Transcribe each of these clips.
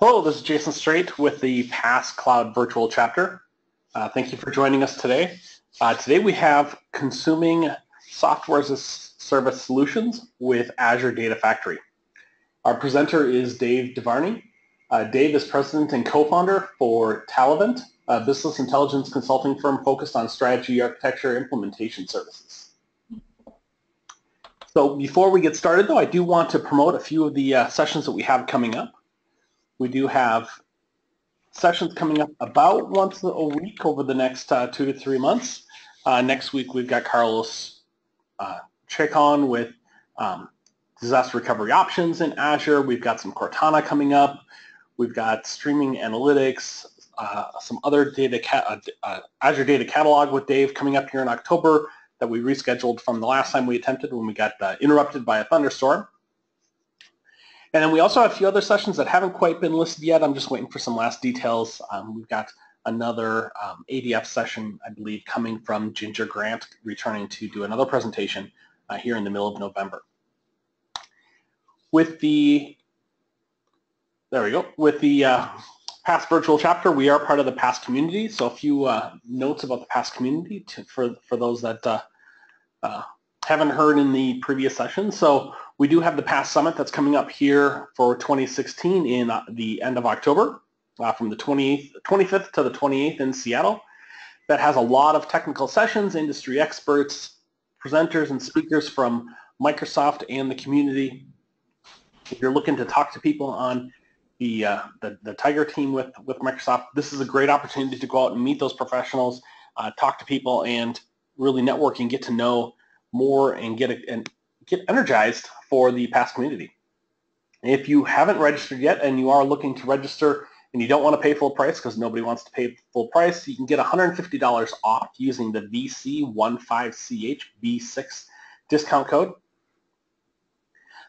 Hello, this is Jason Straight with the PaaS Cloud Virtual Chapter. Thank you for joining us today. Today we have consuming software as a service solutions with Azure Data Factory. Our presenter is Dave DuVarney. Dave is president and co-founder for Talavent, a business intelligence consulting firm focused on strategy, architecture, implementation services. So before we get started, though, I do want to promote a few of the sessions that we have coming up. We do have sessions coming up about once a week over the next 2 to 3 months. Next week, we've got Carlos Chacon with disaster recovery options in Azure. We've got some Cortana coming up. We've got streaming analytics, some other Azure Data Catalog with Dave coming up here in October that we rescheduled from the last time we attempted when we got interrupted by a thunderstorm. And then we also have a few other sessions that haven't quite been listed yet. I'm just waiting for some last details. We've got another ADF session, I believe, coming from Ginger Grant, returning to do another presentation here in the middle of November. With the PaaS virtual chapter, we are part of the PaaS community. So a few notes about the PaaS community for those that haven't heard in the previous session. So we do have the PaaS Summit that's coming up here for 2016 in the end of October, from the 25th to the 28th in Seattle. That has a lot of technical sessions, industry experts, presenters, and speakers from Microsoft and the community. If you're looking to talk to people on the Tiger team with Microsoft, this is a great opportunity to go out and meet those professionals, talk to people, and really network and get to know more and get energized for the PaaS community. If you haven't registered yet and you are looking to register and you don't want to pay full price because nobody wants to pay full price, you can get $150 off using the VC15CHB6 discount code.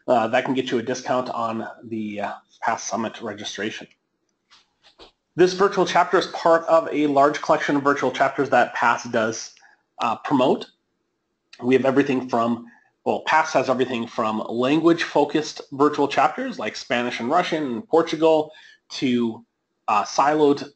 That can get you a discount on the PaaS Summit registration. This virtual chapter is part of a large collection of virtual chapters that PaaS does promote. We have everything from, well, PaaS has everything from language-focused virtual chapters like Spanish and Russian and Portugal to siloed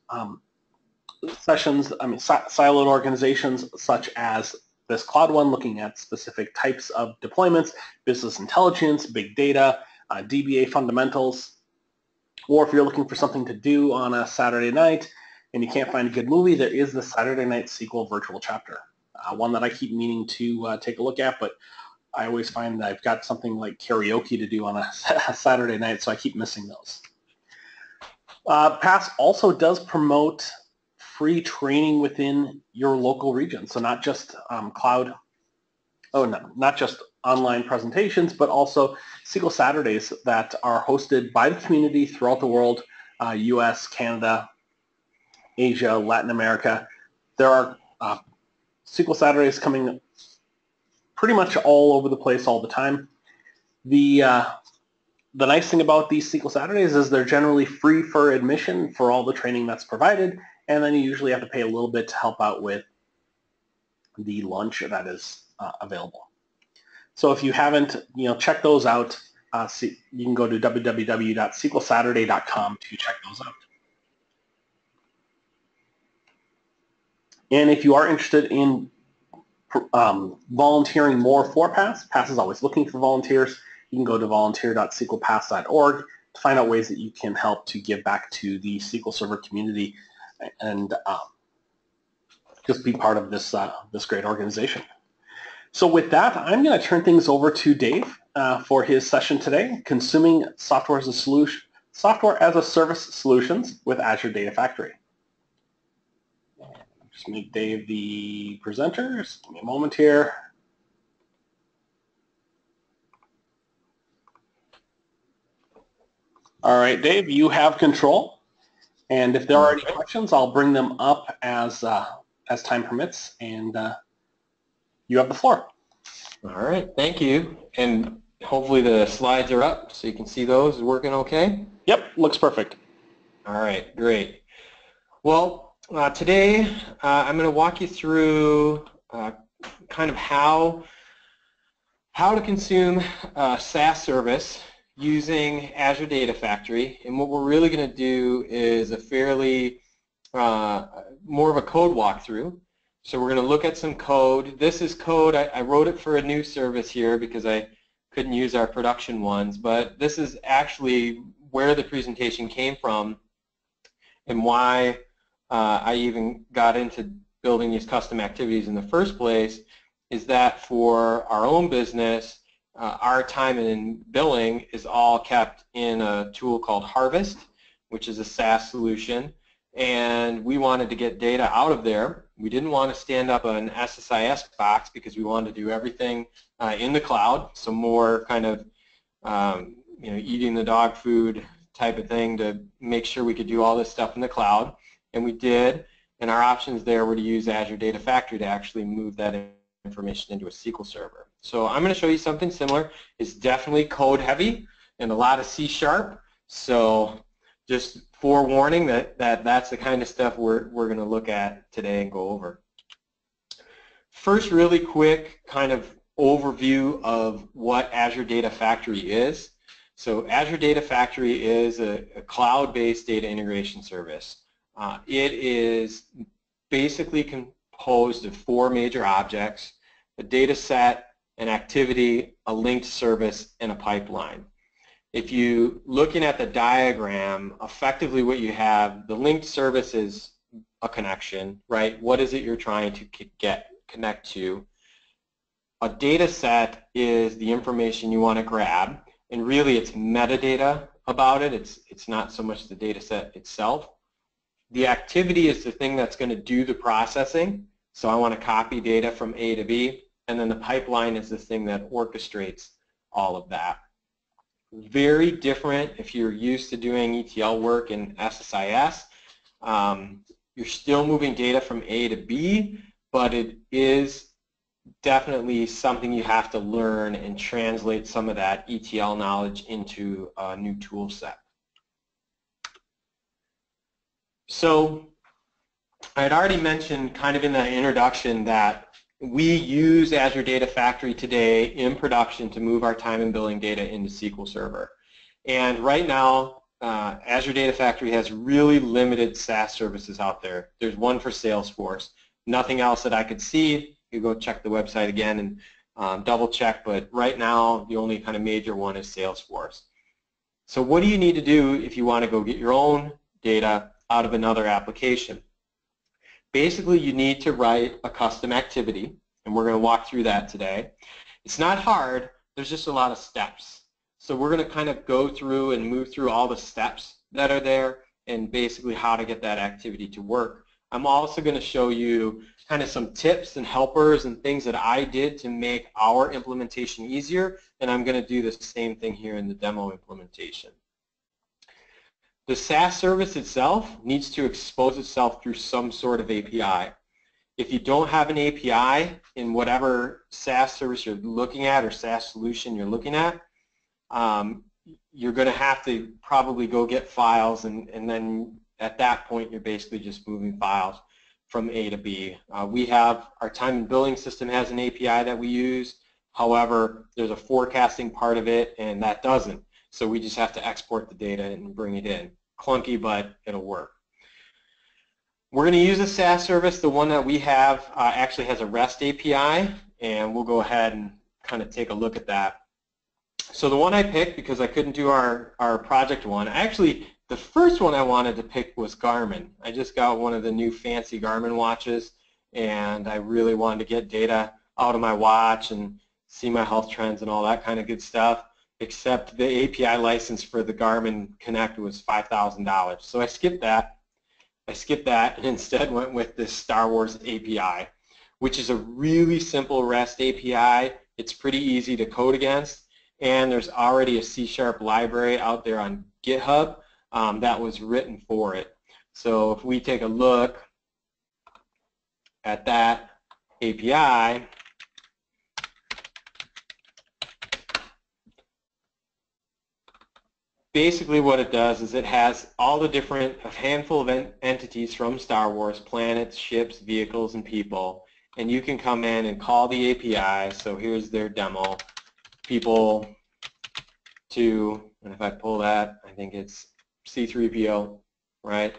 siloed organizations such as this cloud one, looking at specific types of deployments, business intelligence, big data, DBA fundamentals. Or if you're looking for something to do on a Saturday night and you can't find a good movie, there is the Saturday Night SQL virtual chapter, one that I keep meaning to take a look at, but I always find that I've got something like karaoke to do on a Saturday night, so I keep missing those. PaaS also does promote free training within your local region, so not just not just online presentations, but also SQL Saturdays that are hosted by the community throughout the world, US, Canada, Asia, Latin America. There are SQL Saturdays coming pretty much all over the place all the time. The nice thing about these SQL Saturdays is they're generally free for admission for all the training that's provided, and then you usually have to pay a little bit to help out with the lunch that is available. So if you haven't, check those out. You can go to www.sqlsaturday.com to check those out. And if you are interested in volunteering more for PaaS, PaaS is always looking for volunteers. You can go to volunteer.sqlpaas.org to find out ways that you can help to give back to the SQL Server community and just be part of this great organization. So with that, I'm going to turn things over to Dave for his session today, Consuming Software as a Service Solutions with Azure Data Factory. Just make Dave the presenter. Just give me a moment here. All right, Dave, you have control. And if there are any questions, I'll bring them up as time permits. And you have the floor. All right, thank you. And hopefully the slides are up so you can see those. Is working okay? Yep, looks perfect. All right, great. Well, today I'm going to walk you through kind of how to consume a SaaS service using Azure Data Factory, and what we're really going to do is a fairly more of a code walkthrough. So we're going to look at some code. This is code. I wrote it for a new service here because I couldn't use our production ones, but this is actually where the presentation came from and why I even got into building these custom activities in the first place, is that for our own business, our time and billing is all kept in a tool called Harvest, which is a SaaS solution, and we wanted to get data out of there. We didn't want to stand up an SSIS box because we wanted to do everything in the cloud, so more kind of eating the dog food type of thing to make sure we could do all this stuff in the cloud, and we did, and our options there were to use Azure Data Factory to actually move that information into a SQL server. So I'm going to show you something similar. It's definitely code heavy and a lot of C#, so just forewarning that's the kind of stuff we're going to look at today and go over. First, really quick kind of overview of what Azure Data Factory is. So Azure Data Factory is a cloud-based data integration service. It is basically composed of 4 major objects: a data set, an activity, a linked service, and a pipeline. If you looking at the diagram, effectively what you have, the linked service is a connection, right? What is it you're trying to connect to? A data set is the information you want to grab, and really it's metadata about it. It's not so much the data set itself. The activity is the thing that's going to do the processing, so I want to copy data from A to B, and then the pipeline is the thing that orchestrates all of that. Very different if you're used to doing ETL work in SSIS. You're still moving data from A to B, but it is definitely something you have to learn and translate some of that ETL knowledge into a new tool set. So I had already mentioned kind of in the introduction that we use Azure Data Factory today in production to move our time and billing data into SQL Server. And right now, Azure Data Factory has really limited SaaS services out there. There's one for Salesforce. Nothing else that I could see. You go check the website again and double check, but right now the only kind of major one is Salesforce. So what do you need to do if you want to go get your own data out of another application? Basically, you need to write a custom activity, and we're going to walk through that today. It's not hard, there's just a lot of steps. So we're going to kind of go through and move through all the steps that are there and basically how to get that activity to work. I'm also going to show you kind of some tips and helpers and things that I did to make our implementation easier, and I'm going to do the same thing here in the demo implementation. The SaaS service itself needs to expose itself through some sort of API. If you don't have an API in whatever SaaS service you're looking at or SaaS solution you're looking at, you're going to have to probably go get files, and then at that point you're basically just moving files from A to B. We have our time and billing system has an API that we use. However, there's a forecasting part of it, and that doesn't. So we just have to export the data and bring it in. Clunky, but it'll work. We're going to use a SaaS service. The one that we have actually has a REST API, and we'll go ahead and kind of take a look at that. So the one I picked, because I couldn't do our project one, actually the first one I wanted to pick was Garmin. I just got one of the new fancy Garmin watches, and I really wanted to get data out of my watch and see my health trends and all that kind of good stuff, except the API license for the Garmin Connect was $5,000. So I skipped that. And instead went with this Star Wars API, which is a really simple REST API. It's pretty easy to code against, and there's already a C# library out there on GitHub that was written for it. So if we take a look at that API, basically what it does is it has all the different, a handful of entities from Star Wars, planets, ships, vehicles, and people, and you can come in and call the API. So here's their demo, people to, and if I pull that, I think it's C3PO, right?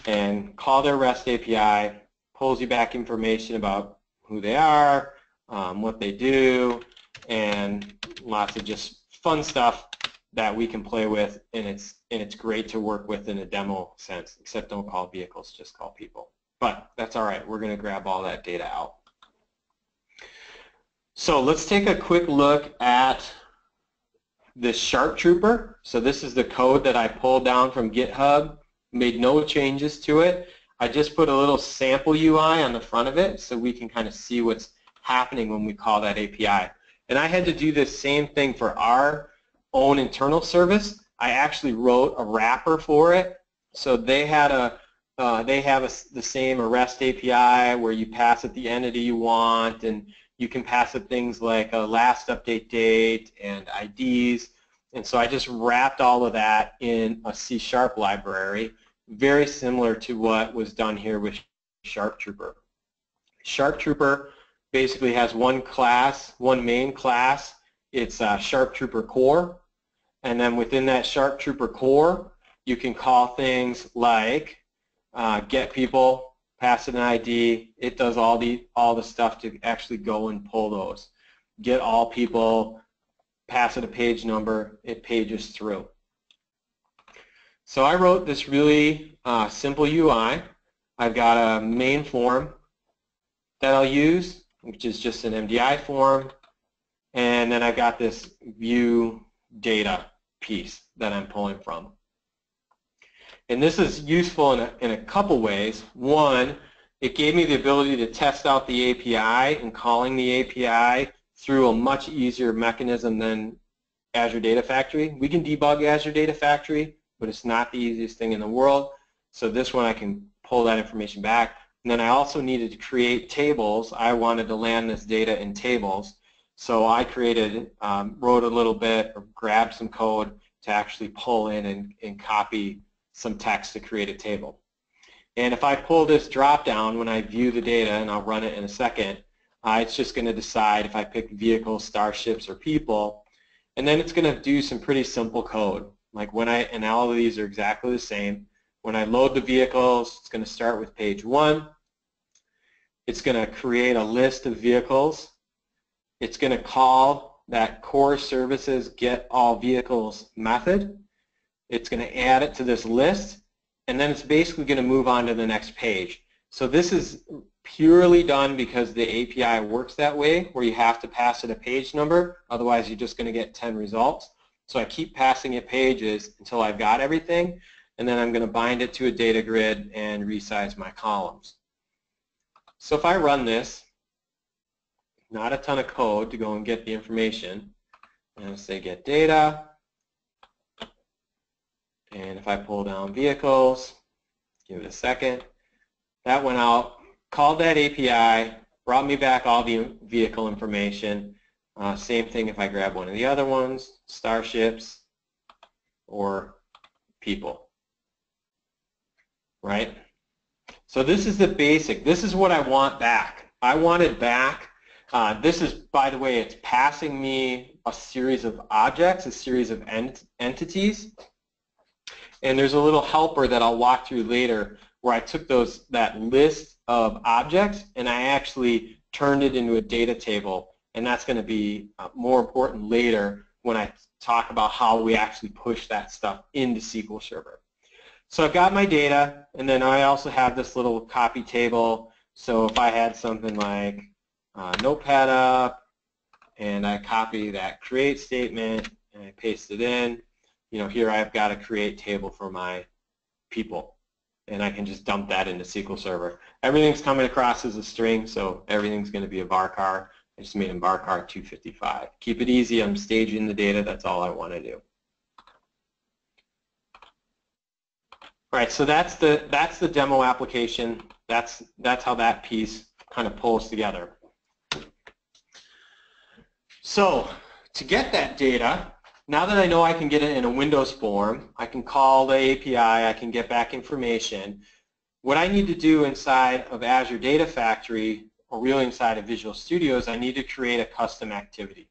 And call their REST API, pulls you back information about who they are, what they do, and lots of just fun stuff that we can play with, and it's great to work with in a demo sense, except don't call vehicles, just call people. But that's all right, we're going to grab all that data out. So let's take a quick look at this Sharp Trooper. So this is the code that I pulled down from GitHub, made no changes to it. I just put a little sample UI on the front of it so we can kind of see what's happening when we call that API. And I had to do this same thing for our own internal service. I actually wrote a wrapper for it. So they had the same REST API where you pass it the entity you want, and you can pass it things like a last update date and IDs. And so I just wrapped all of that in a C# library, very similar to what was done here with Sharp Trooper. Sharp Trooper basically has one class, one main class. It's Sharp Trooper Core. And then within that Sharp Trooper Core, you can call things like get people, pass it an ID. It does all the stuff to actually go and pull those. Get all people, pass it a page number, it pages through. So I wrote this really simple UI. I've got a main form that I'll use, which is just an MDI form, and then I've got this view data piece that I'm pulling from. And this is useful in a couple ways. One, it gave me the ability to test out the API and calling the API through a much easier mechanism than Azure Data Factory. We can debug Azure Data Factory, but it's not the easiest thing in the world. So this one I can pull that information back. And then I also needed to create tables. I wanted to land this data in tables. So I wrote a little bit or grabbed some code to actually pull in and copy some text to create a table. And if I pull this drop down when I view the data, and I'll run it in a second, it's just going to decide if I pick vehicles, starships, or people. And then it's going to do some pretty simple code. Like and all of these are exactly the same. When I load the vehicles, it's going to start with page 1. It's going to create a list of vehicles. It's going to call that core services get all vehicles method. It's going to add it to this list, and then it's basically going to move on to the next page. So this is purely done because the API works that way, where you have to pass it a page number, otherwise you're just going to get 10 results. So I keep passing it pages until I've got everything, and then I'm going to bind it to a data grid and resize my columns. So if I run this, not a ton of code to go and get the information, and I'll say get data, and if I pull down vehicles, give it a second, that went out, called that API, brought me back all the vehicle information. Same thing if I grab one of the other ones, starships or people, right? So this is the basic. This is what I want back. I wanted back. This is, by the way, it's passing me a series of objects, a series of entities. And there's a little helper that I'll walk through later where I took that list of objects and I actually turned it into a data table. And that's going to be more important later when I talk about how we actually push that stuff into SQL Server. So I've got my data, and then I also have this little copy table. So if I had something like Notepad up, and I copy that create statement, and I paste it in, here I've got a create table for my people, and I can just dump that into SQL Server. Everything's coming across as a string, so everything's going to be a varchar. I just made a varchar 255. Keep it easy. I'm staging the data. That's all I want to do. All right, so that's the demo application. That's how that piece kind of pulls together. So to get that data, now that I know I can get it in a Windows form, I can call the API, I can get back information. What I need to do inside of Azure Data Factory, or really inside of Visual Studio, is I need to create a custom activity.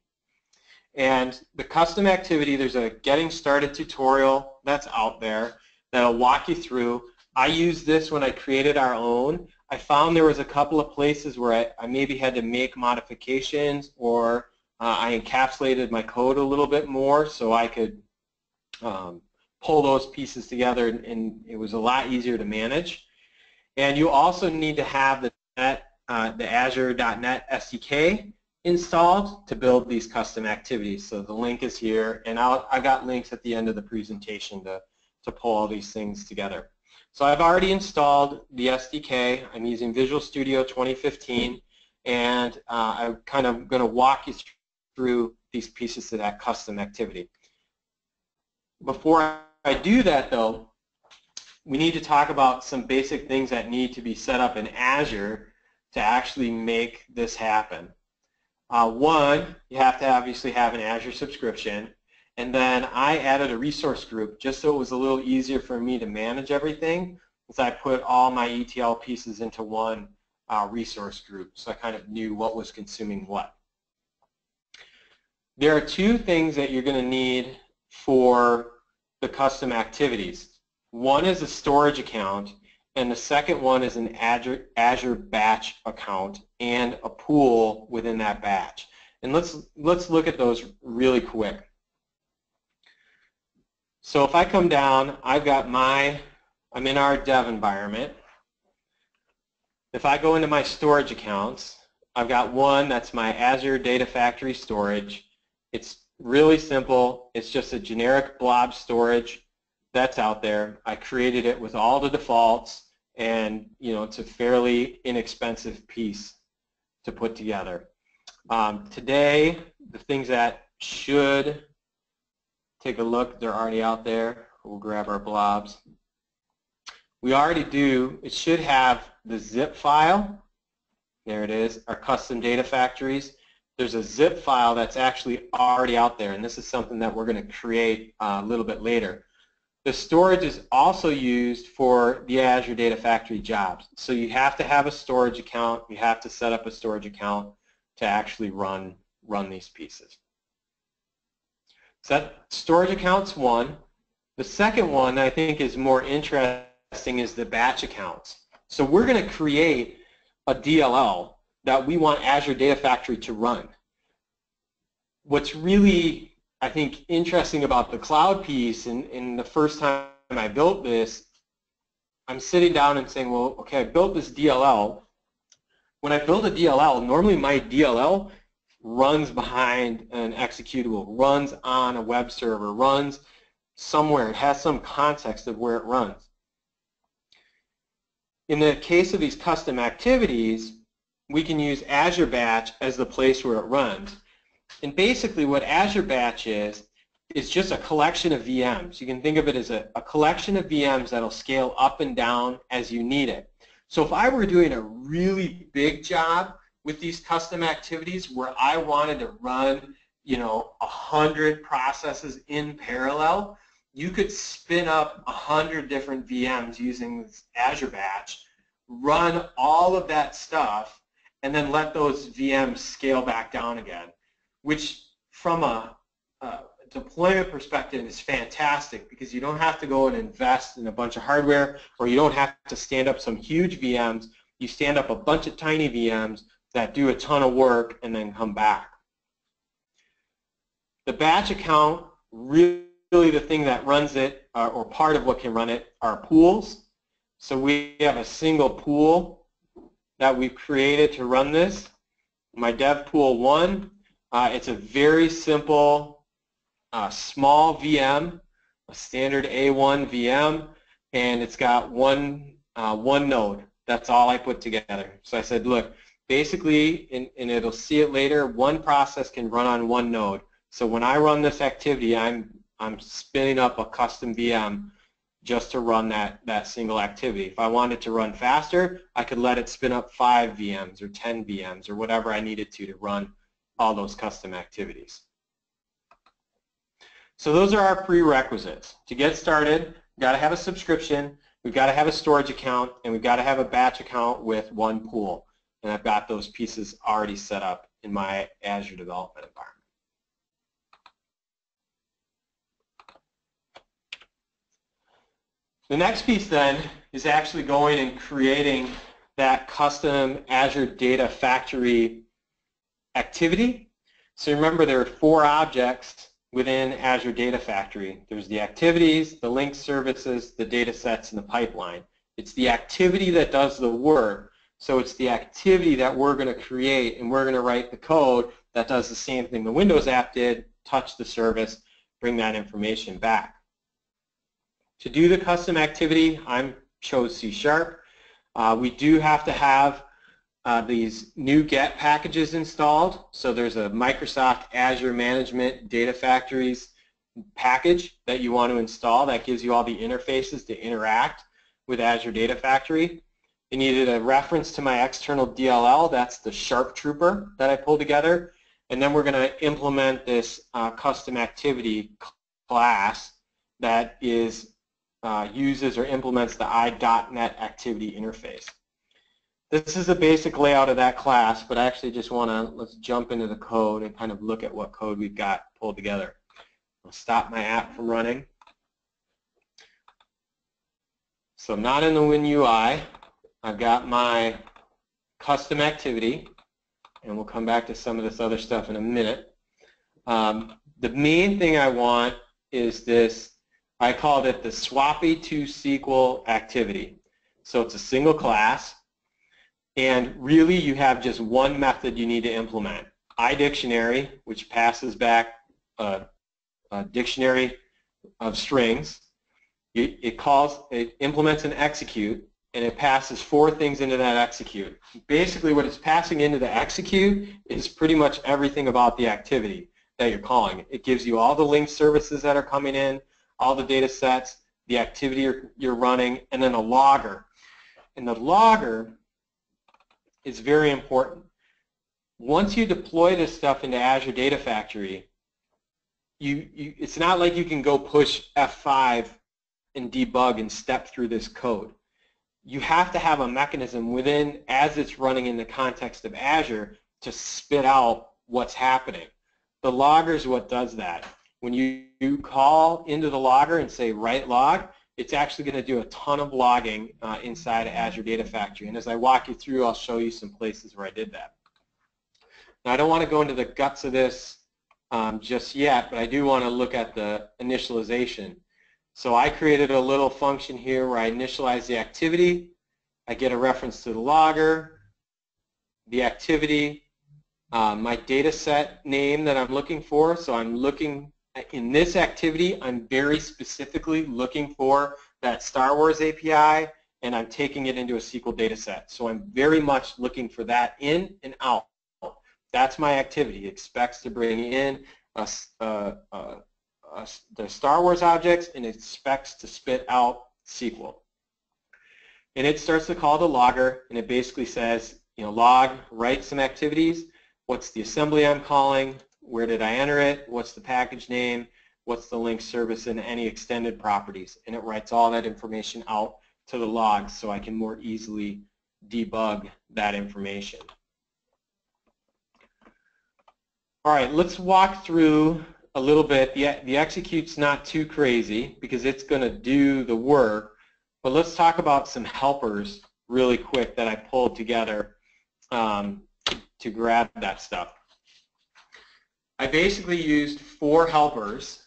And the custom activity, there's a getting started tutorial that's out there that'll walk you through. I used this when I created our own. I found there was a couple of places where I maybe had to make modifications, or I encapsulated my code a little bit more so I could pull those pieces together, and it was a lot easier to manage. And you also need to have the Azure.NET SDK installed to build these custom activities. So the link is here, and I've got links at the end of the presentation to pull all these things together. So I've already installed the SDK. I'm using Visual Studio 2015, and I'm kind of going to walk you through these pieces of that custom activity. Before I do that, though, we need to talk about some basic things that need to be set up in Azure to actually make this happen. One, you have to obviously have an Azure subscription, and then I added a resource group just so it was a little easier for me to manage everything, as I put all my ETL pieces into one resource group, so I kind of knew what was consuming what. There are two things that you're going to need for the custom activities. One is a storage account, and the second one is an Azure batch account and a pool within that batch. And let's look at those really quick. So if I come down, I'm in our dev environment. If I go into my storage accounts, I've got one that's my Azure Data Factory storage. It's really simple. It's just a generic blob storage that's out there. I created it with all the defaults, and it's a fairly inexpensive piece to put together. Today, the things that should take a look, they're already out there. We'll grab our blobs. We already do, it should have the zip file. There it is, our custom data factories. There's a zip file that's actually already out there, and this is something that we're going to create a little bit later. The storage is also used for the Azure Data Factory jobs. So you have to have a storage account. You have to set up a storage account to actually run these pieces. So that storage account's one. The second one I think is more interesting is the batch accounts. So we're going to create a DLL that we want Azure Data Factory to run. What's really, I think, interesting about the cloud piece, and the first time I built this, I'm sitting down and saying, well, okay, I built this DLL. When I build a DLL, normally my DLL runs behind an executable, runs on a web server, runs somewhere. It has some context of where it runs. In the case of these custom activities, we can use Azure Batch as the place where it runs. And basically what Azure Batch is just a collection of VMs. You can think of it as a collection of VMs that will scale up and down as you need it. So if I were doing a really big job with these custom activities where I wanted to run 100 processes in parallel, you could spin up 100 different VMs using this Azure Batch, run all of that stuff, and then let those VMs scale back down again, which from a deployment perspective is fantastic because you don't have to go and invest in a bunch of hardware, or you don't have to stand up some huge VMs. You stand up a bunch of tiny VMs that do a ton of work and then come back. The batch account, really the thing that runs it, or part of what can run it, are pools. So we have a single pool that we've created to run this. My dev pool 1, it's a very simple small VM, a standard A1 VM, and it's got one node. That's all I put together. So I said, look, basically, and it'll see it later, one process can run on one node. So when I run this activity, I'm spinning up a custom VM just to run that single activity. If I wanted to run faster, I could let it spin up 5 VMs or 10 VMs or whatever I needed to run all those custom activities. So those are our prerequisites. To get started, we've got to have a subscription, we've got to have a storage account, and we've got to have a batch account with one pool. And I've got those pieces already set up in my Azure development environment. The next piece then is actually going and creating that custom Azure Data Factory activity. So remember, there are 4 objects within Azure Data Factory. There's the activities, the linked services, the data sets, and the pipeline. It's the activity that does the work. So it's the activity that we're going to create, and we're going to write the code that does the same thing the Windows app did, touch the service, bring that information back. To do the custom activity, I chose C#. We do have to have these new get packages installed. So there's a Microsoft Azure Management Data Factories package that you want to install that gives you all the interfaces to interact with Azure Data Factory. You needed a reference to my external DLL, that's the Sharp Trooper that I pulled together. And then we're going to implement this custom activity class that is uses or implements the i.NET activity interface. This is the basic layout of that class, but I actually just want to, let's jump into the code and kind of look at what code we've got pulled together. I'll stop my app from running. So I'm not in the WinUI. I've got my custom activity, and we'll come back to some of this other stuff in a minute. The main thing I want is this, I called it the Swappy to SQL activity. So it's a single class, and really you have just one method you need to implement. iDictionary, which passes back a dictionary of strings. It implements an execute, and it passes 4 things into that execute. Basically what it's passing into the execute is pretty much everything about the activity that you're calling. It gives you all the linked services that are coming in, all the data sets, the activity you're running, and then a logger. And the logger is very important. Once you deploy this stuff into Azure Data Factory, it's not like you can go push F5 and debug and step through this code. You have to have a mechanism within, as it's running in the context of Azure, to spit out what's happening. The logger is what does that. When you call into the logger and say write log, it's actually going to do a ton of logging inside of Azure Data Factory. And as I walk you through, I'll show you some places where I did that. Now, I don't want to go into the guts of this just yet, but I do want to look at the initialization. So I created a little function here where I initialize the activity. I get a reference to the logger, the activity, my data set name that I'm looking for. So I'm looking, in this activity, I'm very specifically looking for that Star Wars API, and I'm taking it into a SQL data set. So I'm very much looking for that in and out. That's my activity. It expects to bring in the Star Wars objects, and it expects to spit out SQL. And it starts to call the logger, and it basically says, log, write some activities. What's the assembly I'm calling? Where did I enter it? What's the package name? What's the link service and any extended properties? And it writes all that information out to the logs so I can more easily debug that information. All right, let's walk through a little bit. The execute's not too crazy because it's going to do the work, but let's talk about some helpers really quick that I pulled together to grab that stuff. I basically used 4 helpers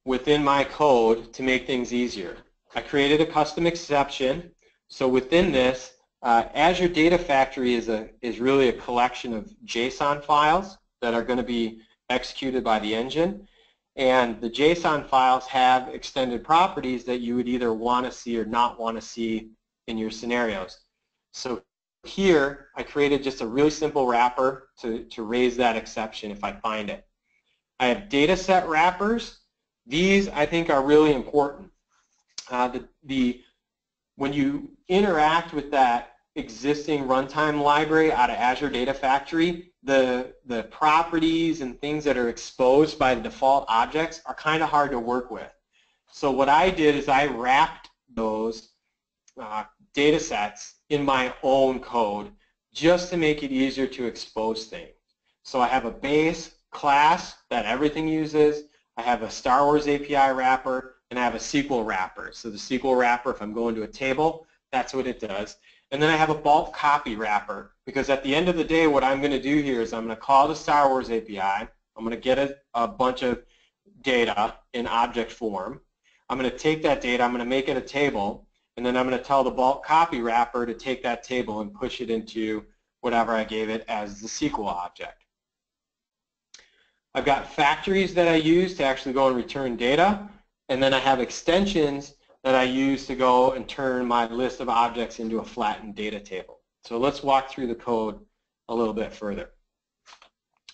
within my code to make things easier. I created a custom exception. So within this, Azure Data Factory is really a collection of JSON files that are going to be executed by the engine. And the JSON files have extended properties that you would either want to see or not want to see in your scenarios. So here, I created just a really simple wrapper to raise that exception if I find it. I have data set wrappers. These, I think, are really important. When you interact with that existing runtime library out of Azure Data Factory, the properties and things that are exposed by the default objects are kind of hard to work with. So what I did is I wrapped those data sets in my own code just to make it easier to expose things. So I have a base class that everything uses. I have a Star Wars API wrapper, and I have a SQL wrapper. So the SQL wrapper, if I'm going to a table, that's what it does. And then I have a bulk copy wrapper, because at the end of the day, what I'm going to do here is I'm going to call the Star Wars API. I'm going to get a bunch of data in object form. I'm going to take that data, I'm going to make it a table, and then I'm going to tell the bulk copy wrapper to take that table and push it into whatever I gave it as the SQL object. I've got factories that I use to actually go and return data, and then I have extensions that I use to go and turn my list of objects into a flattened data table. So let's walk through the code a little bit further.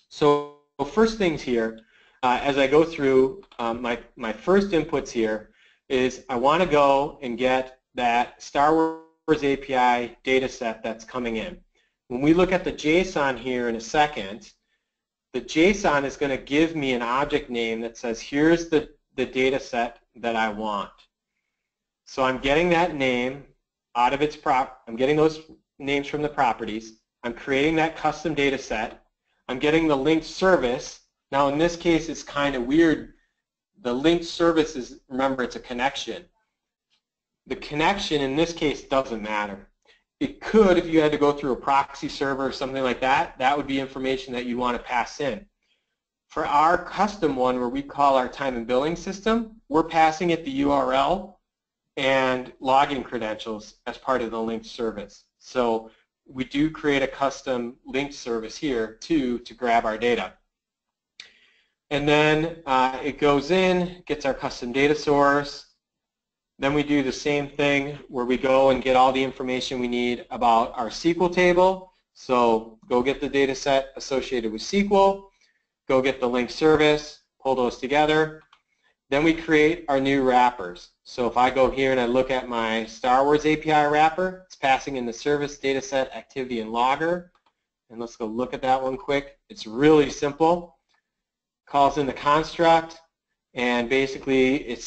So first things here, as I go through, my first inputs here is I want to go and get that Star Wars API data set that's coming in. When we look at the JSON here in a second, the JSON is going to give me an object name that says, here's the data set that I want. So I'm getting that name out of its I'm getting those names from the properties. I'm creating that custom data set. I'm getting the linked service. Now in this case, it's kind of weird. The linked service is, remember, it's a connection. The connection in this case doesn't matter. It could, if you had to go through a proxy server or something like that, that would be information that you want to pass in. For our custom one, where we call our time and billing system, we're passing it the URL and login credentials as part of the linked service. So we do create a custom linked service here to grab our data. And then it goes in, gets our custom data source. Then we do the same thing where we go and get all the information we need about our SQL table. So go get the data set associated with SQL, go get the linked service, pull those together. Then we create our new wrappers. So if I go here and I look at my Star Wars API wrapper, it's passing in the service, data set, activity, and logger. And let's go look at that one quick. It's really simple. Calls in the construct, and basically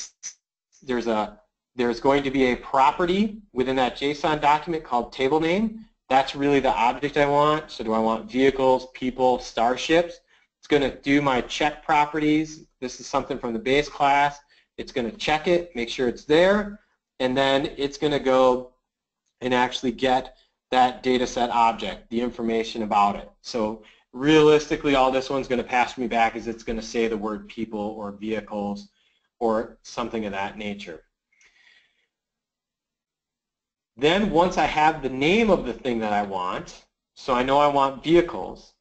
there's going to be a property within that JSON document called table name. That's really the object I want. So do I want vehicles, people, starships? It's going to do my check properties. This is something from the base class. It's going to check it, make sure it's there, and then it's going to go and actually get that data set object, the information about it. So realistically, all this one's going to pass me back is it's going to say the word people or vehicles or something of that nature. Then once I have the name of the thing that I want, so I know I want vehicles,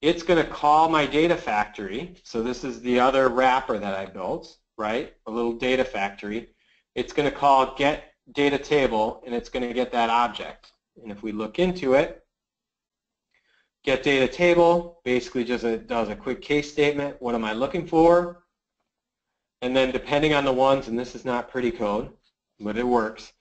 it's going to call my data factory. So this is the other wrapper that I built, right? A little data factory. It's going to call get data table, and it's going to get that object. And if we look into it, get data table basically just does a quick case statement. What am I looking for? And then depending on the ones, and this is not pretty code, but it works,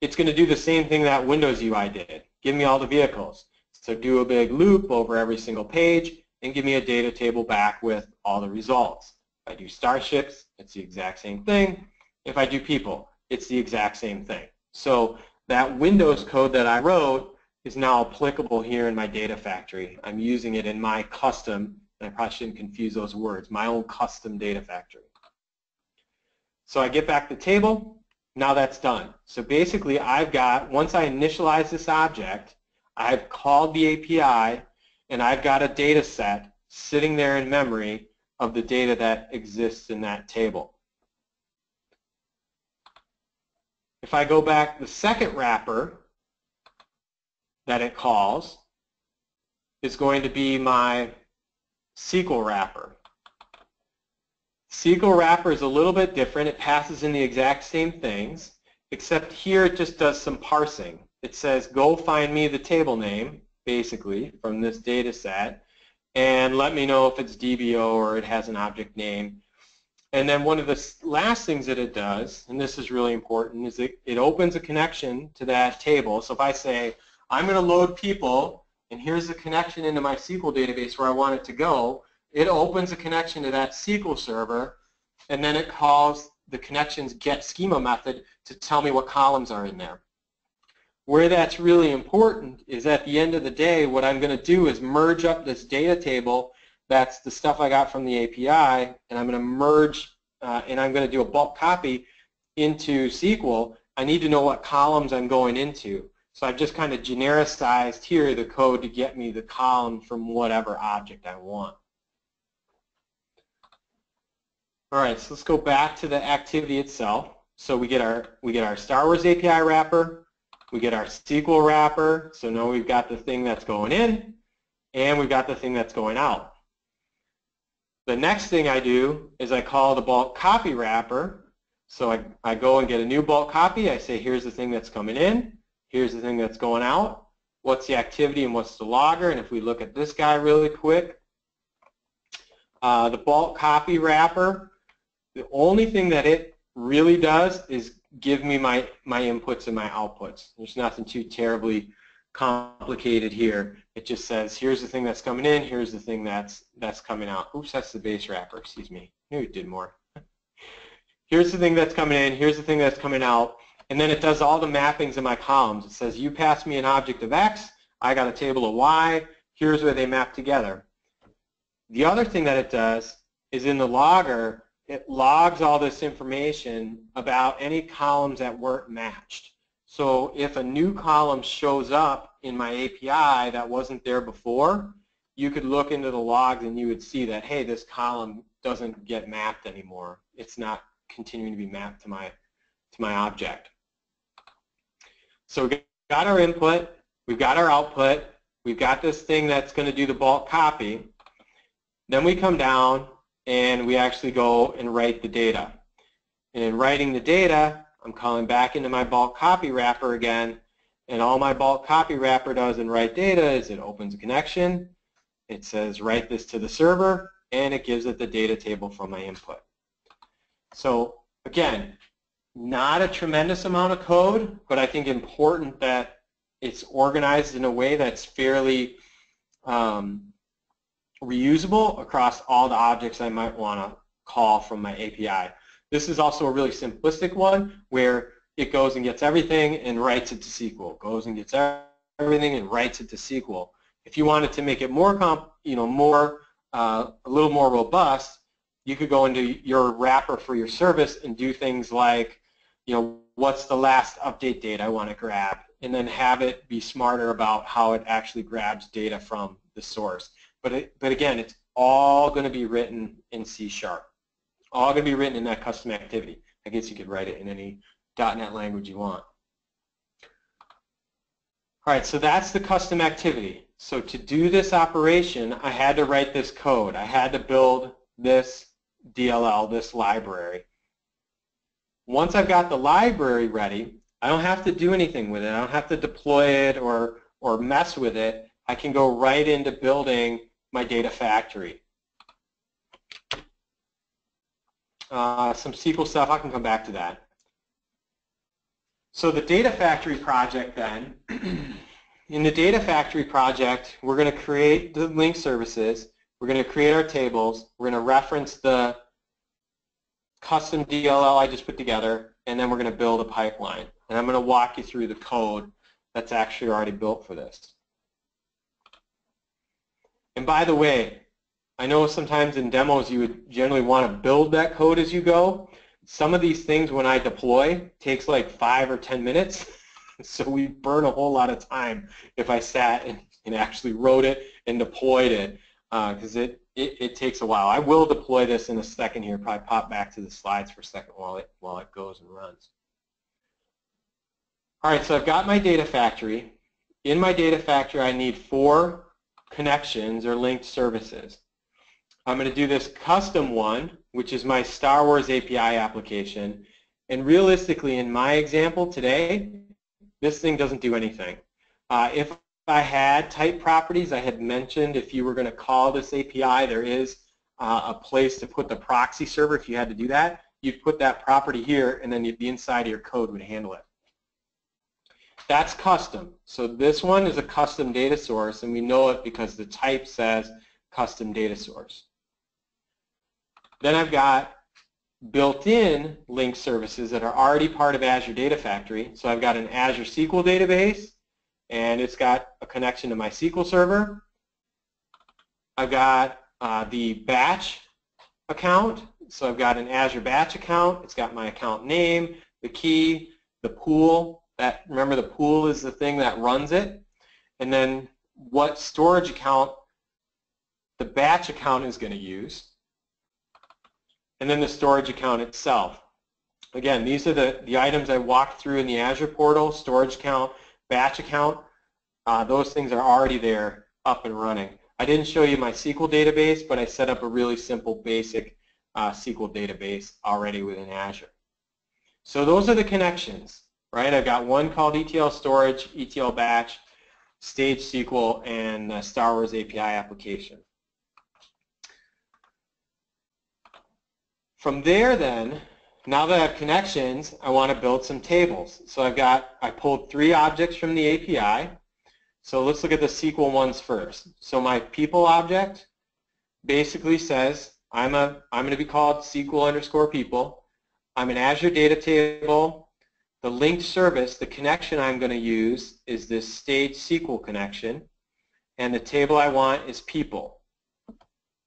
it's going to do the same thing that Windows UI did. Give me all the vehicles. So do a big loop over every single page and give me a data table back with all the results. If I do starships, it's the exact same thing. If I do people, it's the exact same thing. So that Windows code that I wrote is now applicable here in my data factory. I'm using it in my custom, and I probably shouldn't confuse those words, my own custom data factory. So I get back the table. Now that's done. So basically I've got, once I initialize this object, I've called the API, and I've got a data set sitting there in memory of the data that exists in that table. If I go back, the second wrapper that it calls is going to be my SQL wrapper. SQL wrapper is a little bit different. It passes in the exact same things, except here it just does some parsing. It says, go find me the table name, basically, from this data set, and let me know if it's DBO or it has an object name. And then one of the last things that it does, and this is really important, is it opens a connection to that table. So if I say, I'm going to load people, and here's the connection into my SQL database where I want it to go, it opens a connection to that SQL server, and then it calls the connections get schema method to tell me what columns are in there. Where that's really important is at the end of the day, what I'm going to do is merge up this data table. That's the stuff I got from the API, and I'm going to merge, and I'm going to do a bulk copy into SQL, I need to know what columns I'm going into. So I've just kind of genericized here the code to get me the column from whatever object I want. All right, so let's go back to the activity itself. So we get our Star Wars API wrapper, we get our SQL wrapper, so now we've got the thing that's going in, and we've got the thing that's going out. The next thing I do is I call the bulk copy wrapper. So I go and get a new bulk copy. I say, here's the thing that's coming in, here's the thing that's going out, what's the activity and what's the logger, and if we look at this guy really quick, the bulk copy wrapper, the only thing that it really does is give me my inputs and my outputs. There's nothing too terribly complicated here. It just says, here's the thing that's coming in, here's the thing that's coming out. Oops, that's the base wrapper, excuse me. I knew it did more. Here's the thing that's coming in, here's the thing that's coming out, and then it does all the mappings in my columns. It says, you pass me an object of X, I got a table of Y, here's where they map together. The other thing that it does is in the logger, it logs all this information about any columns that weren't matched. So if a new column shows up in my API that wasn't there before, you could look into the logs and you would see that, hey, this column doesn't get mapped anymore. It's not continuing to be mapped to my object. So we got our input, we've got our output, we've got this thing that's going to do the bulk copy. Then we come down and we actually go and write the data. And in writing the data, I'm calling back into my bulk copy wrapper again, and all my bulk copy wrapper does in write data is it opens a connection, it says write this to the server, and it gives it the data table from my input. So again, not a tremendous amount of code, but I think important that it's organized in a way that's fairly reusable across all the objects I might want to call from my API. This is also a really simplistic one where it goes and gets everything and writes it to SQL. Goes and gets everything and writes it to SQL. If you wanted to make it more, a little more robust, you could go into your wrapper for your service and do things like, what's the last update date I want to grab, and then have it be smarter about how it actually grabs data from the source. But again, it's all going to be written in C#. All going to be written in that custom activity. I guess you could write it in any .NET language you want. All right, so that's the custom activity. So to do this operation, I had to write this code. I had to build this DLL, this library. Once I've got the library ready, I don't have to do anything with it. I don't have to deploy it or mess with it. I can go right into building my data factory. Some SQL stuff, I can come back to that. So the data factory project then, in the data factory project, we're going to create the link services, we're going to create our tables, we're going to reference the custom DLL I just put together, and then we're going to build a pipeline. And I'm going to walk you through the code that's actually already built for this. And by the way, I know sometimes in demos you would generally want to build that code as you go. Some of these things when I deploy takes like 5 or 10 minutes, so we burn a whole lot of time if I sat and actually wrote it and deployed it, because it takes a while. I will deploy this in a second here, probably pop back to the slides for a second while it goes and runs. All right, so I've got my data factory. In my data factory I need 4 connections or linked services. I'm going to do this custom one, which is my Star Wars API application. And realistically, in my example today, this thing doesn't do anything. If I had type properties, I had mentioned if you were going to call this API, there is a place to put the proxy server. If you had to do that, you'd put that property here, and then the inside of your code would handle it. That's custom. So this one is a custom data source, and we know it because the type says custom data source. Then I've got built-in link services that are already part of Azure Data Factory. So I've got an Azure SQL database, and it's got a connection to my SQL server. I've got the batch account. So I've got an Azure batch account. It's got my account name, the key, the pool. Remember, the pool is the thing that runs it. And then what storage account the batch account is going to use. And then the storage account itself. Again, these are the items I walked through in the Azure portal: storage account, batch account. Those things are already there, up and running. I didn't show you my SQL database, but I set up a really simple, basic SQL database already within Azure. So those are the connections, right? I've got one called ETL storage, ETL batch, Stage SQL, and Star Wars API application. From there then, now that I have connections, I want to build some tables. So I pulled 3 objects from the API. So let's look at the SQL ones first. So my people object basically says I'm going to be called SQL_people. I'm an Azure data table. The linked service, the connection I'm going to use is this Stage SQL connection, and the table I want is people.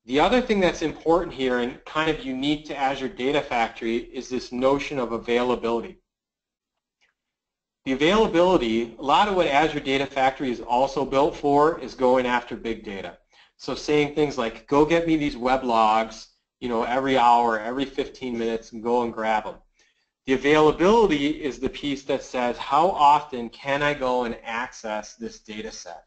The other thing that's important here and kind of unique to Azure Data Factory is this notion of availability. The availability, a lot of what Azure Data Factory is also built for is going after big data. So saying things like, go get me these web logs, every hour, every 15 minutes, and go and grab them. The availability is the piece that says, how often can I go and access this data set?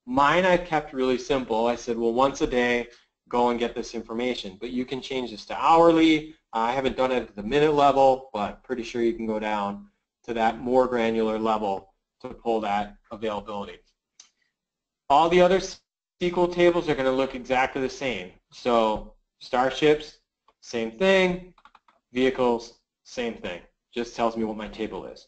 Mine I've kept really simple. I said, well, once a day, go and get this information. But you can change this to hourly. I haven't done it at the minute level, but pretty sure you can go down to that more granular level to pull that availability. All the other SQL tables are going to look exactly the same. So starships, same thing. Vehicles, same thing. Just tells me what my table is.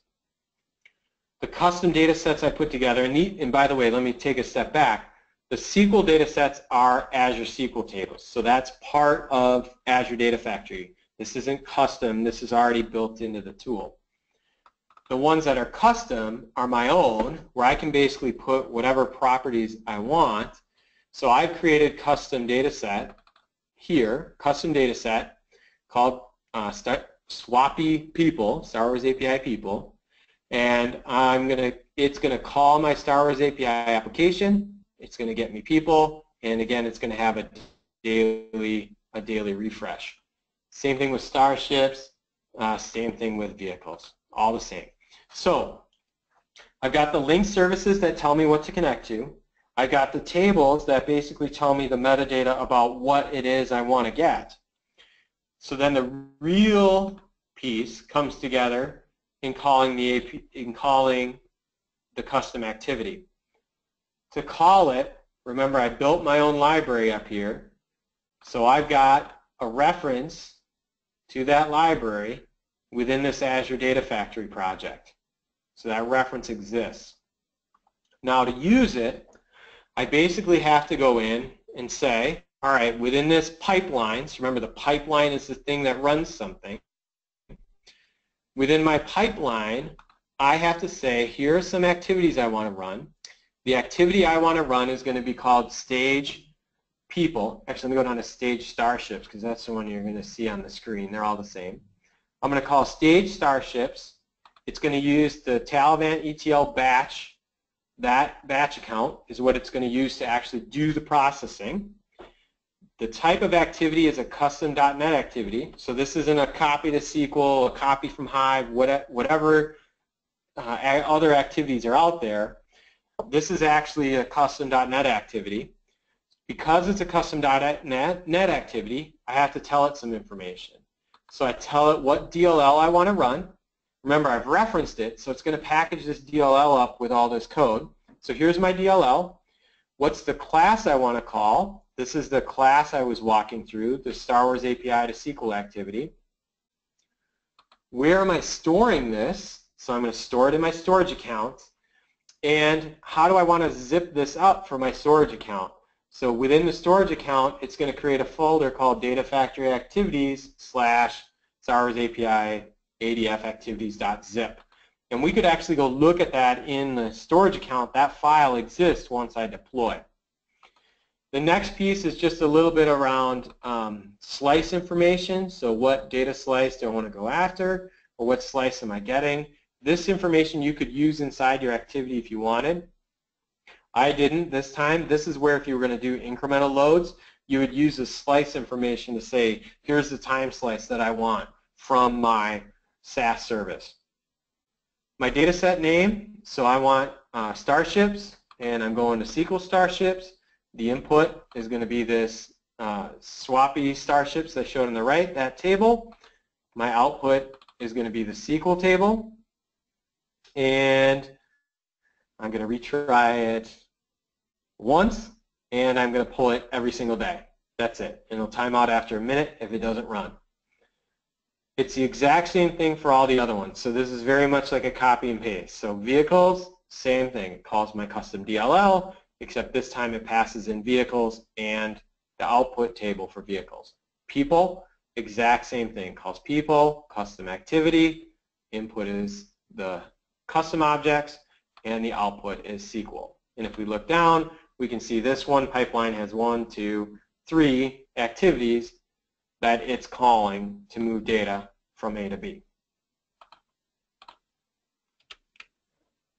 The custom data sets I put together, and by the way, let me take a step back. The SQL data sets are Azure SQL tables. So that's part of Azure Data Factory. This isn't custom. This is already built into the tool. The ones that are custom are my own, where I can basically put whatever properties I want. So I've created custom data set here, custom data set called Swappy People, Star Wars API People, and it's going to call my Star Wars API application. It's going to get me people, and again, it's going to have a daily refresh. Same thing with starships, same thing with vehicles, all the same. So I've got the link services that tell me what to connect to. I've got the tables that basically tell me the metadata about what it is I want to get. So then the real piece comes together in calling the custom activity. To call it, remember I built my own library up here, so I've got a reference to that library within this Azure Data Factory project. So that reference exists. Now to use it, I basically have to go in and say, all right, within this pipeline, so remember the pipeline is the thing that runs something. Within my pipeline, I have to say, here are some activities I want to run. The activity I want to run is going to be called Stage People. Actually, let me go down to Stage Starships because that's the one you're going to see on the screen. They're all the same. I'm going to call Stage Starships. It's going to use the Talivant ETL batch. That batch account is what it's going to use to actually do the processing. The type of activity is a custom.NET activity. So this isn't a copy to SQL, a copy from Hive, whatever other activities are out there. This is actually a custom.NET activity. Because it's a custom.NET activity, I have to tell it some information. So I tell it what DLL I want to run. Remember, I've referenced it, so it's going to package this DLL up with all this code. So here's my DLL. What's the class I want to call? This is the class I was walking through, the Star Wars API to SQL activity. Where am I storing this? So I'm going to store it in my storage account. And how do I want to zip this up for my storage account? So within the storage account, it's going to create a folder called Data Factory Activities / Star Wars API ADF activities.zip. And we could actually go look at that in the storage account. That file exists once I deploy. The next piece is just a little bit around slice information. So what data slice do I want to go after, or what slice am I getting? This information you could use inside your activity if you wanted. I didn't this time. This is where if you were going to do incremental loads, you would use the slice information to say, here's the time slice that I want from my SaaS service. My data set name, so I want starships, and I'm going to SQL starships. The input is going to be this swappy starships that showed on the right, that table. My output is going to be the SQL table. And I'm going to retry it once, and I'm going to pull it every single day. That's it. And it'll time out after a minute if it doesn't run. It's the exact same thing for all the other ones. So this is very much like a copy and paste. So vehicles, same thing. It calls my custom DLL, except this time it passes in vehicles and the output table for vehicles. People, exact same thing. Calls people, custom activity, input is the custom objects, and the output is SQL. And if we look down, we can see this one pipeline has 1, 2, 3 activities that it's calling to move data from A to B.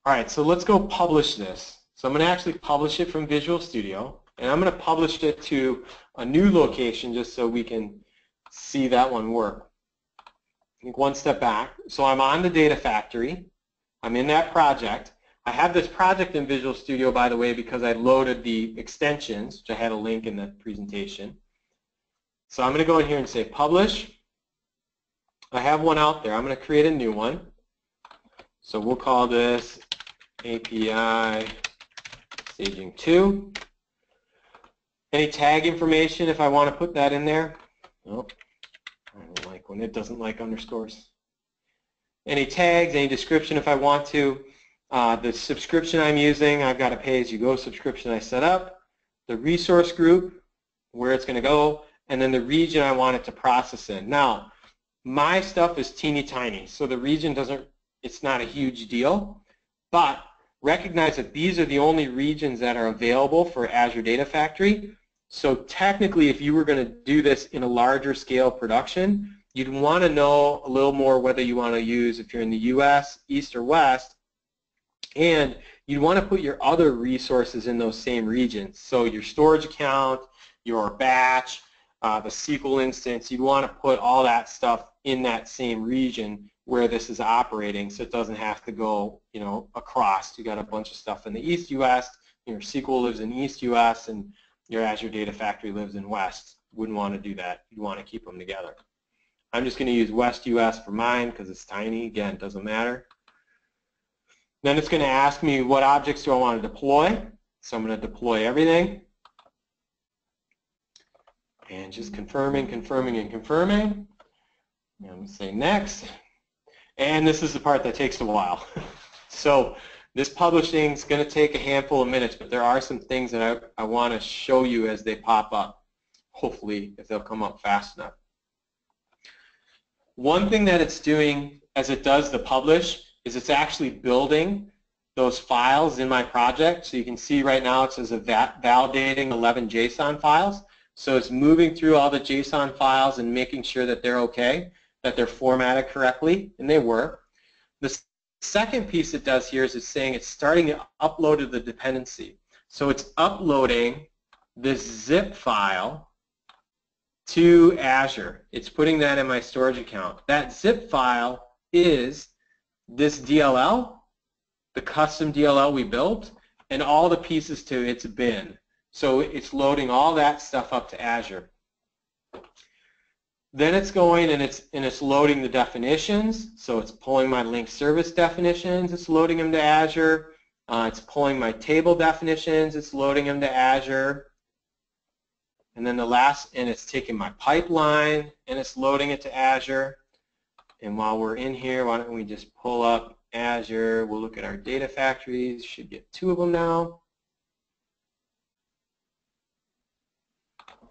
All right, so let's go publish this. So I'm going to actually publish it from Visual Studio, and I'm going to publish it to a new location just so we can see that one work. Take one step back. So I'm on the Data Factory. I'm in that project. I have this project in Visual Studio, by the way, because I loaded the extensions, which I had a link in the presentation. So I'm going to go in here and say publish. I have one out there. I'm going to create a new one. So we'll call this API staging 2. Any tag information if I want to put that in there? Nope. I don't like when it doesn't like underscores. Any tags, any description if I want to. The subscription I'm using, I've got a pay-as-you-go subscription I set up. The resource group, where it's going to go, and then the region I want it to process in. Now, my stuff is teeny tiny, so the region doesn't, it's not a huge deal, but recognize that these are the only regions that are available for Azure Data Factory. So technically, if you were going to do this in a larger scale production, you'd want to know a little more whether you want to use, if you're in the US, East or West, and you'd want to put your other resources in those same regions. So your storage account, your batch, the SQL instance, you'd want to put all that stuff in that same region where this is operating, so it doesn't have to go, you know, across. You got a bunch of stuff in the East US, your SQL lives in East US, and your Azure Data Factory lives in West. Wouldn't want to do that. You'd want to keep them together. I'm just going to use West US for mine because it's tiny. Again, it doesn't matter. Then it's going to ask me what objects do I want to deploy. So I'm going to deploy everything. And just confirming, confirming, and confirming. And I'm going to say next. And this is the part that takes a while. So this publishing is going to take a handful of minutes, but there are some things that I want to show you as they pop up, hopefully, if they'll come up fast enough. One thing that it's doing as it does the publish is it's actually building those files in my project. So you can see right now it says validating 11 JSON files. So it's moving through all the JSON files and making sure that they're okay, that they're formatted correctly, and they were. The second piece it does here is it's saying it's starting to upload the dependency. So it's uploading this zip file to Azure. It's putting that in my storage account. That zip file is this DLL, the custom DLL we built, and all the pieces to its bin. So it's loading all that stuff up to Azure. Then it's going and it's loading the definitions. So it's pulling my linked service definitions. It's loading them to Azure. It's pulling my table definitions. It's loading them to Azure. And then the last, and it's taking my pipeline and it's loading it to Azure. And while we're in here, why don't we just pull up Azure. We'll look at our data factories. Should get 2 of them now.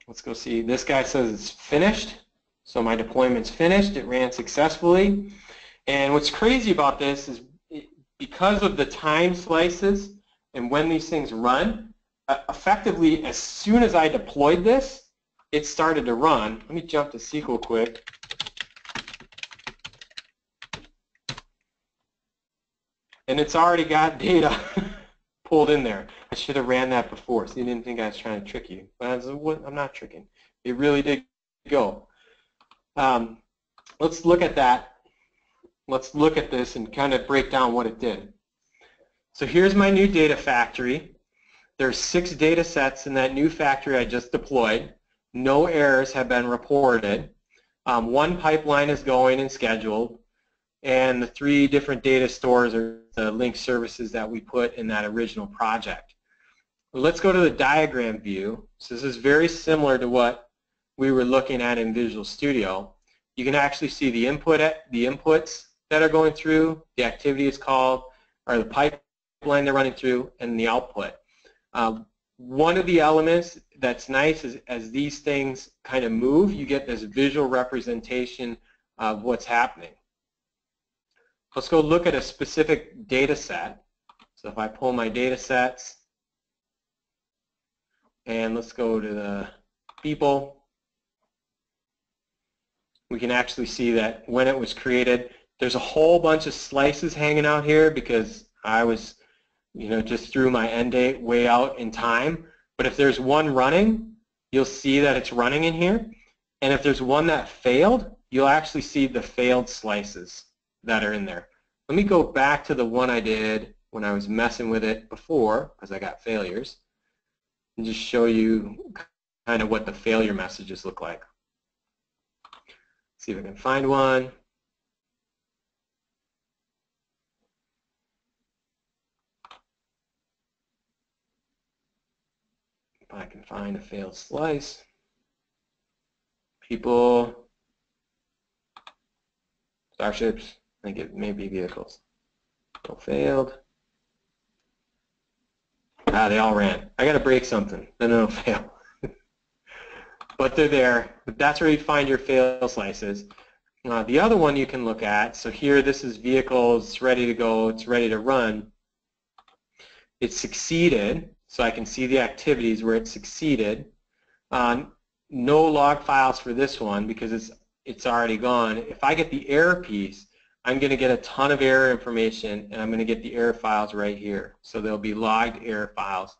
Let's go see. This guy says it's finished. So my deployment's finished. It ran successfully. And what's crazy about this is because of the time slices and when these things run, effectively, as soon as I deployed this, it started to run. Let me jump to SQL quick. And it's already got data pulled in there. I should have ran that before, so you didn't think I was trying to trick you. But I'm not tricking. It really did go. Let's look at that. Let's look at this and kind of break down what it did. So here's my new data factory. There's 6 data sets in that new factory I just deployed. No errors have been reported. 1 pipeline is going and scheduled. And the 3 different data stores are the linked services that we put in that original project. Let's go to the diagram view. So this is very similar to what we were looking at in Visual Studio. You can actually see the inputs that are going through, the activity is called, or the pipeline they're running through, and the output. One of the elements that's nice is as these things kind of move, you get this visual representation of what's happening. Let's go look at a specific data set. So if I pull my data sets, and let's go to the people, we can actually see that when it was created, there's a whole bunch of slices hanging out here because I was, just threw my end date way out in time. But if there's one running, you'll see that it's running in here. And if there's one that failed, you'll actually see the failed slices that are in there. Let me go back to the one I did when I was messing with it before, because I got failures, and just show you kind of what the failure messages look like. See if I can find one. If I can find a failed slice. People, starships, I think it may be vehicles. No failed. They all ran. I got to break something, then it'll fail. But they're there. But that's where you find your fail slices. The other one you can look at, so here this is vehicles, it's ready to go, it's ready to run. It succeeded, so I can see the activities where it succeeded. No log files for this one because it's already gone. If I get the error piece, I'm going to get a ton of error information, and I'm going to get the error files right here. So there'll be logged error files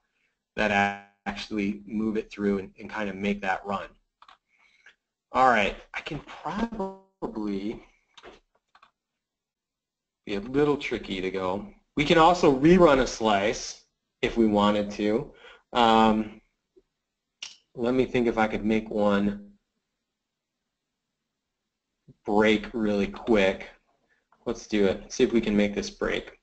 that actually move it through and kind of make that run. All right, I can probably be a little tricky to go. We can also rerun a slice if we wanted to. Let me think if I could make one break really quick. Let's do it. See if we can make this break.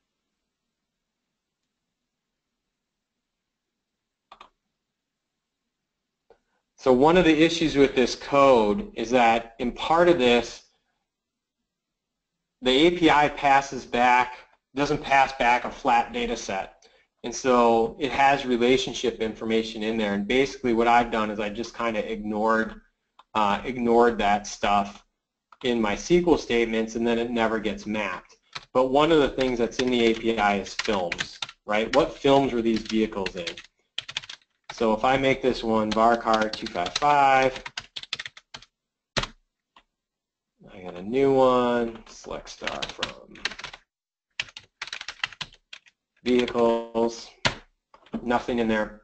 So one of the issues with this code is that in part of this, the API doesn't pass back a flat data set. And so it has relationship information in there. And basically what I've done is I just kind of ignored that stuff in my SQL statements, and then it never gets mapped. But one of the things that's in the API is films, right? What films were these vehicles in? So if I make this one varchar 255, I got a new one, select star from vehicles, nothing in there.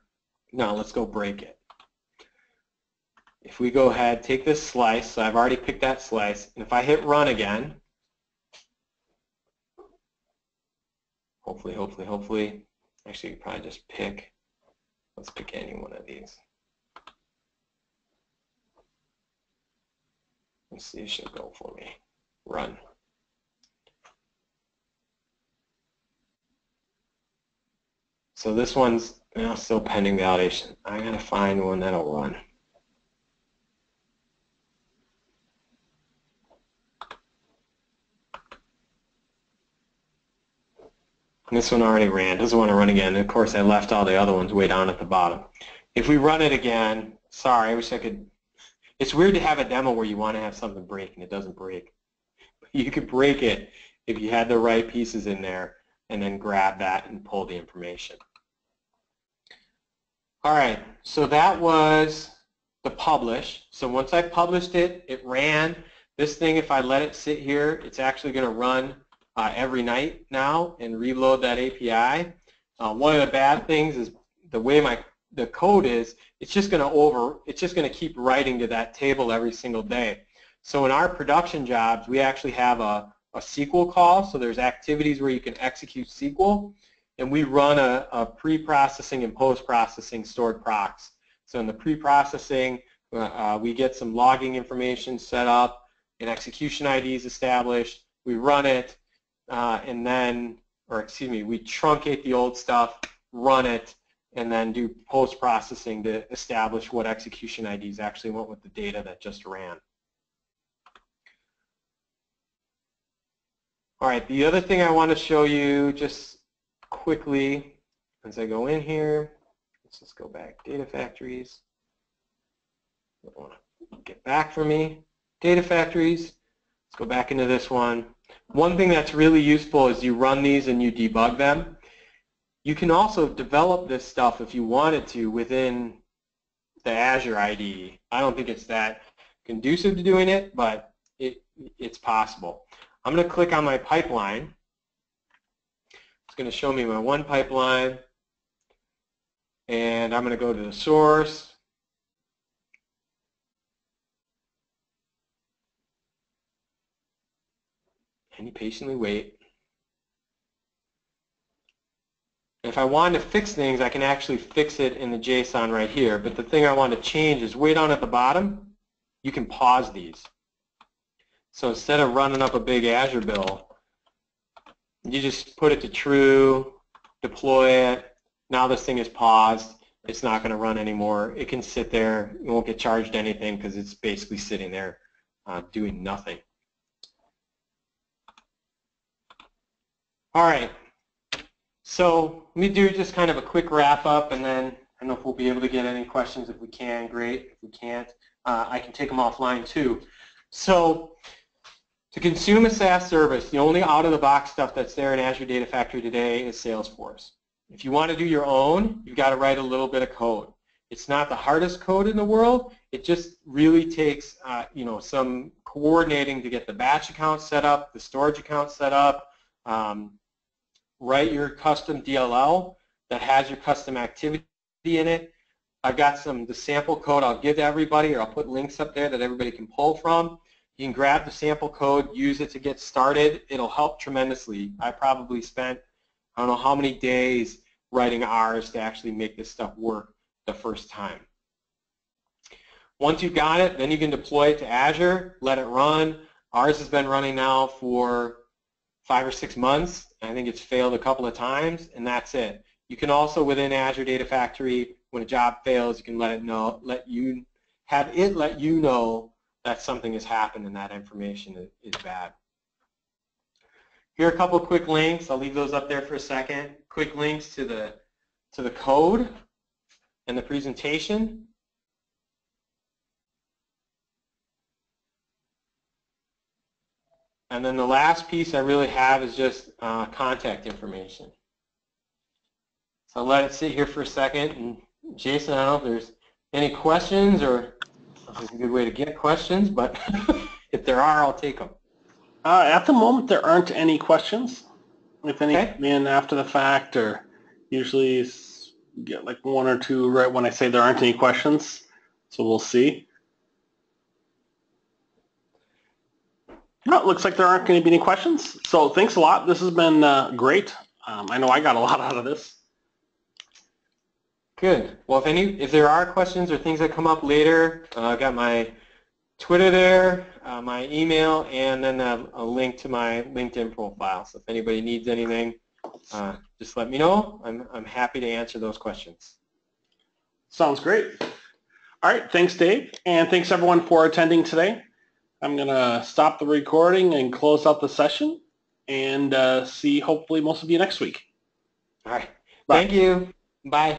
Now let's go break it. If we go ahead, take this slice, so I've already picked that slice, and if I hit run again, hopefully, actually you probably just pick, let's pick any one of these. Let's see, it should go for me. Run. So this one's still pending validation. I gotta find one that'll run. This one already ran, doesn't want to run again. And of course I left all the other ones way down at the bottom. If we run it again, sorry, I wish I could, it's weird to have a demo where you want to have something break and it doesn't break. You could break it if you had the right pieces in there and then grab that and pull the information. All right, so that was the publish. So once I published it, it ran. This thing, if I let it sit here, it's actually going to run every night now and reload that API. One of the bad things is the way the code is, it's just going to keep writing to that table every single day. So in our production jobs, we actually have a SQL call. So there's activities where you can execute SQL. And we run a pre-processing and post-processing stored procs. So in the pre-processing, we get some logging information set up, an execution ID is established, we run it, and then, we truncate the old stuff, run it, and then do post-processing to establish what execution IDs actually went with the data that just ran. All right, the other thing I want to show you just quickly as I go in here, let's just go back, Data Factories. Don't want to get back for me. Data Factories, let's go back into this one. One thing that's really useful is you run these and you debug them. You can also develop this stuff if you wanted to within the Azure IDE. I don't think it's that conducive to doing it, but it's possible. I'm going to click on my pipeline. It's going to show me my one pipeline, and I'm going to go to the source. And you patiently wait. If I want to fix things, I can actually fix it in the JSON right here. But the thing I want to change is way down at the bottom, you can pause these. So instead of running up a big Azure bill, you just put it to true, deploy it. Now this thing is paused. It's not going to run anymore. It can sit there. It won't get charged anything because it's basically sitting there doing nothing. All right. So let me do just kind of a quick wrap up, and then I don't know if we'll be able to get any questions. If we can, great. If we can't, I can take them offline too. So to consume a SaaS service, the only out-of-the-box stuff that's there in Azure Data Factory today is Salesforce. If you want to do your own, you've got to write a little bit of code. It's not the hardest code in the world. It just really takes some coordinating to get the batch account set up, the storage account set up, write your custom DLL that has your custom activity in it. I've got the sample code I'll give to everybody, or I'll put links up there that everybody can pull from. You can grab the sample code, use it to get started. It'll help tremendously. I probably spent, I don't know how many days writing R's to actually make this stuff work the first time. Once you've got it, then you can deploy it to Azure, let it run. Ours has been running now for 5 or 6 months. I think it's failed a couple of times, and that's it. You can also, within Azure Data Factory, when a job fails, you can let it know, have it let you know that something has happened and that information is bad. Here are a couple of quick links. I'll leave those up there for a second. Quick links to the code and the presentation. And then the last piece I really have is just contact information. So I'll let it sit here for a second. And Jason, I don't know if there's any questions, or if there's a good way to get questions, but if there are, I'll take them. At the moment, there aren't any questions. If any Okay. come in after the fact, or usually get like one or two right when I say there aren't any questions. So we'll see. No, it looks like there aren't going to be any questions. So thanks a lot. This has been great. I know I got a lot out of this. Good. Well, if there are questions or things that come up later, I've got my Twitter there, my email, and then a link to my LinkedIn profile. So if anybody needs anything, just let me know. I'm happy to answer those questions. Sounds great. All right. Thanks, Dave. And thanks, everyone, for attending today. I'm going to stop the recording and close out the session and see hopefully most of you next week. All right. Bye. Thank you. Bye.